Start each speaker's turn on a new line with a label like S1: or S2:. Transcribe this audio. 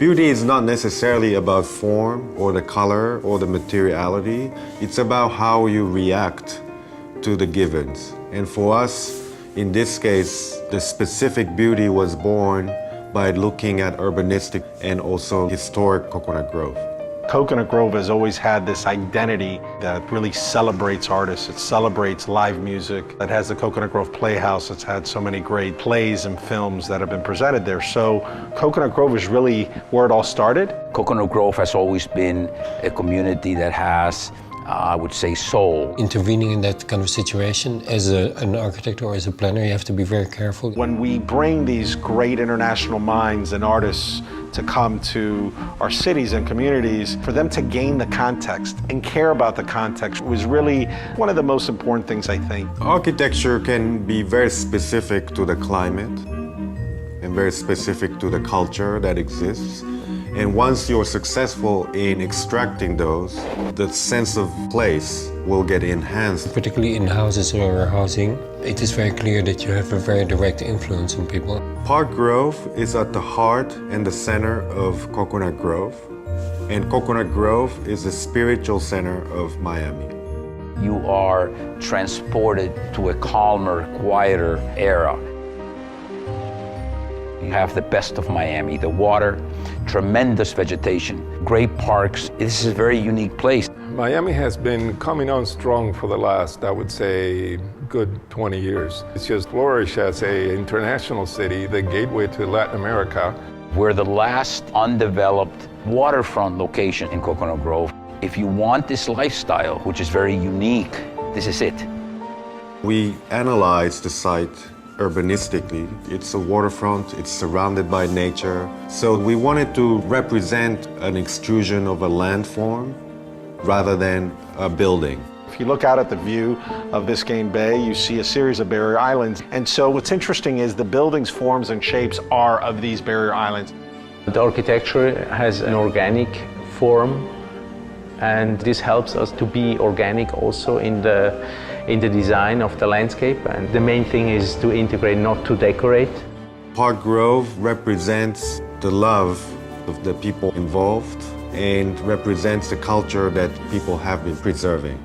S1: Beauty is not necessarily about form or the color or the materiality. It's about how you react to the givens. And for us, in this case, the specific beauty was born by looking at urbanistic and also historic Coconut Grove.
S2: Coconut Grove has always had this identity that really celebrates artists. It celebrates live music. It has the Coconut Grove Playhouse. It's had so many great plays and films that have been presented there. So Coconut Grove is really where it all started.
S3: Coconut Grove has always been a community that has, I would say, soul.
S4: Intervening in that kind of situation as an architect or as a planner, you have to be very careful.
S2: When we bring these great international minds and artists to come to our cities and communities, for them to gain the context and care about the context was really one of the most important things, I think.
S1: Architecture can be very specific to the climate and very specific to the culture that exists. And once you're successful in extracting those, the sense of place will get enhanced.
S4: Particularly in houses or housing, it is very clear that you have a very direct influence on people.
S1: Park Grove is at the heart and the center of Coconut Grove. And Coconut Grove is the spiritual center of Miami.
S3: You are transported to a calmer, quieter era. You have the best of Miami, the water, tremendous vegetation, great parks. This is a very unique place.
S5: Miami has been coming on strong for the last, I would say, good 20 years. It's just flourished as an international city, the gateway to Latin America.
S3: We're the last undeveloped waterfront location in Coconut Grove. If you want this lifestyle, which is very unique, this is it.
S1: We analyzed the site urbanistically. It's a waterfront, it's surrounded by nature. So we wanted to represent an extrusion of a landform rather than a building.
S2: If you look out at the view of Biscayne Bay, you see a series of barrier islands. And so what's interesting is the buildings, forms, and shapes are of these barrier islands.
S6: The architecture has an organic form, and this helps us to be organic also in the design of the landscape. And the main thing is to integrate, not to decorate.
S1: Park Grove represents the love of the people involved and represents the culture that people have been preserving.